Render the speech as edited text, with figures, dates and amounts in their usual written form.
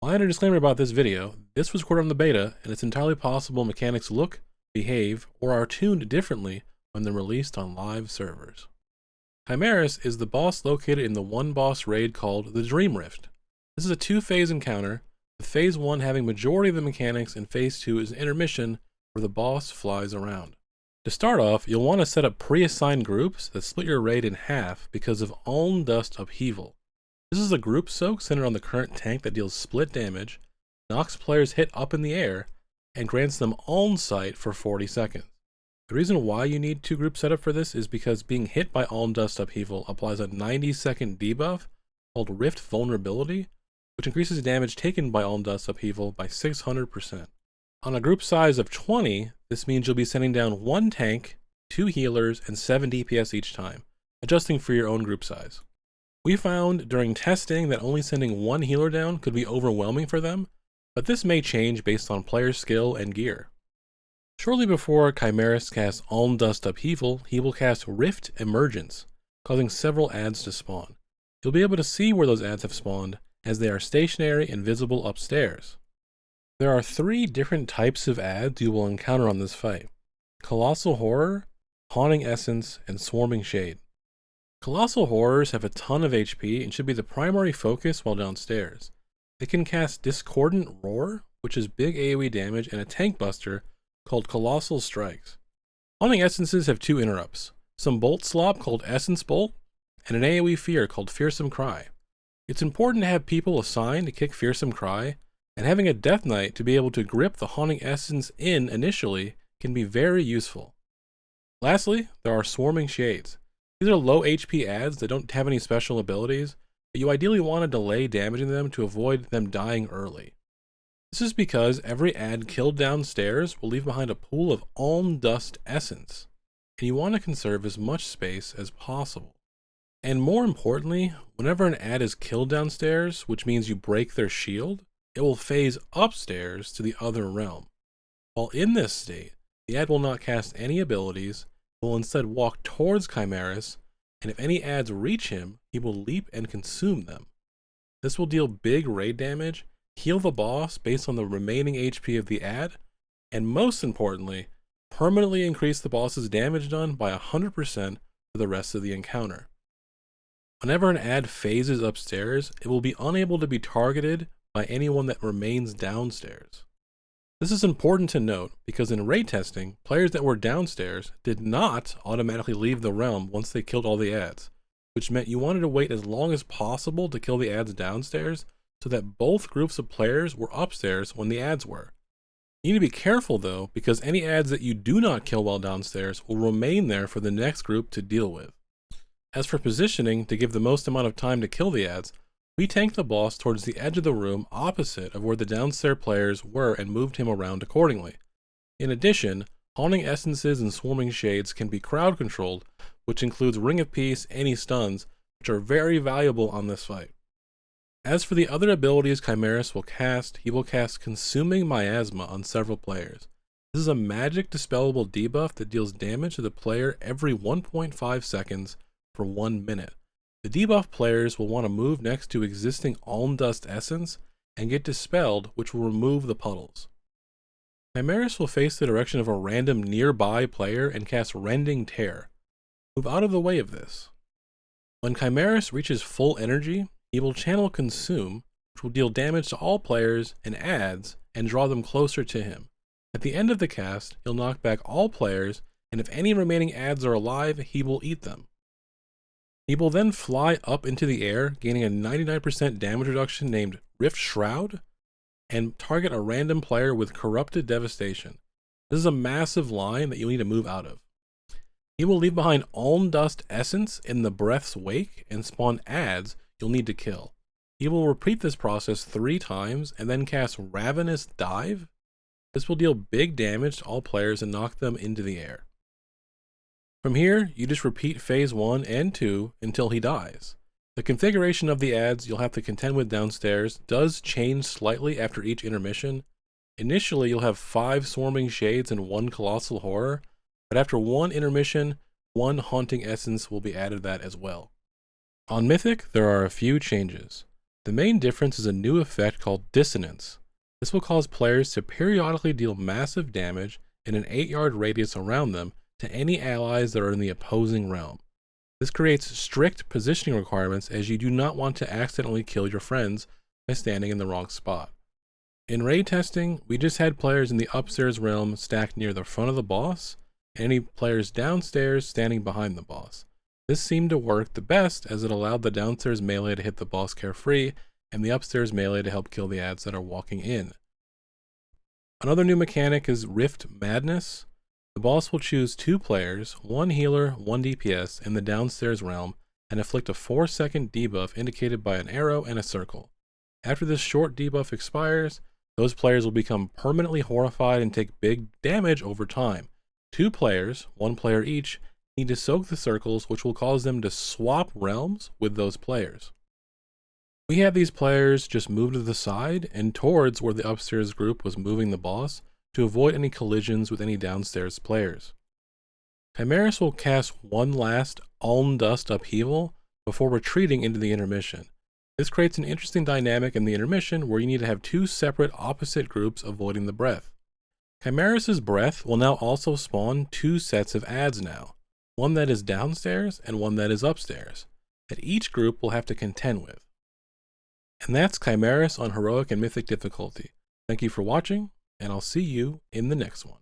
Minor disclaimer about this video, this was recorded on the beta, and it's entirely possible mechanics look, behave, or are tuned differently when they're released on live servers. Chimaerus is the boss located in the one-boss raid called the Dreamrift. This is a two-phase encounter, with phase 1 having majority of the mechanics and phase 2 is an intermission where the boss flies around. To start off, you'll want to set up pre-assigned groups that split your raid in half because of Aln Dust Upheaval. This is a group soak centered on the current tank that deals split damage, knocks players hit up in the air, and grants them Aln Sight for 40 seconds. The reason why you need two groups set up for this is because being hit by Aln Dust Upheaval applies a 90-second debuff called Rift Vulnerability, which increases damage taken by Aln Dust Upheaval by 600%. On a group size of 20, this means you'll be sending down one tank, 2 healers, and 7 DPS each time, adjusting for your own group size. We found during testing that only sending one healer down could be overwhelming for them, but this may change based on player skill and gear. Shortly before Chimaerus casts Aln Dust Upheaval, he will cast Rift Emergence, causing several adds to spawn. You'll be able to see where those adds have spawned, as they are stationary and visible upstairs. There are 3 different types of adds you will encounter on this fight: Colossal Horror, Haunting Essence, and Swarming Shade. Colossal Horrors have a ton of HP and should be the primary focus while downstairs. They can cast Discordant Roar, which is big AoE damage, and a tank buster called Colossal Strikes. Haunting Essences have 2 interrupts, some Bolt Slop called Essence Bolt, and an AoE Fear called Fearsome Cry. It's important to have people assigned to kick Fearsome Cry, and having a Death Knight to be able to grip the Haunting Essence in initially can be very useful. Lastly, there are Swarming Shades. These are low HP adds that don't have any special abilities, but you ideally want to delay damaging them to avoid them dying early. This is because every add killed downstairs will leave behind a pool of Aln Dust Essence, and you want to conserve as much space as possible. And more importantly, whenever an add is killed downstairs, which means you break their shield, it will phase upstairs to the other realm. While in this state, the add will not cast any abilities, will instead walk towards Chimaerus, and if any adds reach him, he will leap and consume them. This will deal big raid damage, heal the boss based on the remaining HP of the add, and most importantly, permanently increase the boss's damage done by 100% for the rest of the encounter. Whenever an add phases upstairs, it will be unable to be targeted by anyone that remains downstairs. This is important to note because in raid testing, players that were downstairs did not automatically leave the realm once they killed all the adds, which meant you wanted to wait as long as possible to kill the adds downstairs so that both groups of players were upstairs when the adds were. You need to be careful though, because any adds that you do not kill while downstairs will remain there for the next group to deal with. As for positioning to give the most amount of time to kill the adds, we tanked the boss towards the edge of the room opposite of where the downstairs players were and moved him around accordingly. In addition, Haunting Essences and Swarming Shades can be crowd controlled, which includes Ring of Peace, any stuns, which are very valuable on this fight. As for the other abilities Chimaerus will cast, he will cast Consuming Miasma on several players. This is a magic dispellable debuff that deals damage to the player every 1.5 seconds for 1 minute. The debuff players will want to move next to existing Aln Dust Essence and get dispelled, which will remove the puddles. Chimaerus will face the direction of a random nearby player and cast Rending Tear. Move out of the way of this. When Chimaerus reaches full energy, he will channel Consume, which will deal damage to all players and adds and draw them closer to him. At the end of the cast, he'll knock back all players, and if any remaining adds are alive, he will eat them. He will then fly up into the air, gaining a 99% damage reduction named Rift Shroud, and target a random player with Corrupted Devastation. This is a massive line that you'll need to move out of. He will leave behind Aln Dust Essence in the Breath's wake and spawn adds you'll need to kill. He will repeat this process 3 times and then cast Ravenous Dive. This will deal big damage to all players and knock them into the air. From here, you just repeat phase 1 and 2 until he dies. The configuration of the adds you'll have to contend with downstairs does change slightly after each intermission. Initially, you'll have 5 Swarming Shades and 1 Colossal Horror, but after 1 intermission, 1 Haunting Essence will be added to that as well. On Mythic, there are a few changes. The main difference is a new effect called dissonance. This will cause players to periodically deal massive damage in an 8-yard radius around them to any allies that are in the opposing realm. This creates strict positioning requirements as you do not want to accidentally kill your friends by standing in the wrong spot. In raid testing, we just had players in the upstairs realm stacked near the front of the boss, and any players downstairs standing behind the boss. This seemed to work the best as it allowed the downstairs melee to hit the boss carefree, and the upstairs melee to help kill the ads that are walking in. Another new mechanic is Rift Madness. The boss will choose 2 players, 1 healer, 1 DPS, in the downstairs realm, and inflict a 4-second debuff indicated by an arrow and a circle. After this short debuff expires, those players will become permanently horrified and take big damage over time. 2 players, 1 player each, need to soak the circles, which will cause them to swap realms with those players. We had these players just move to the side and towards where the upstairs group was moving the boss to avoid any collisions with any downstairs players. Chimaerus will cast one last Alm Dust Upheaval before retreating into the intermission. This creates an interesting dynamic in the intermission where you need to have 2 separate opposite groups avoiding the breath. Chimaerus' breath will now also spawn 2 sets of ads now, one that is downstairs and one that is upstairs, that each group will have to contend with. And that's Chimaerus on Heroic and Mythic difficulty. Thank you for watching, and I'll see you in the next one.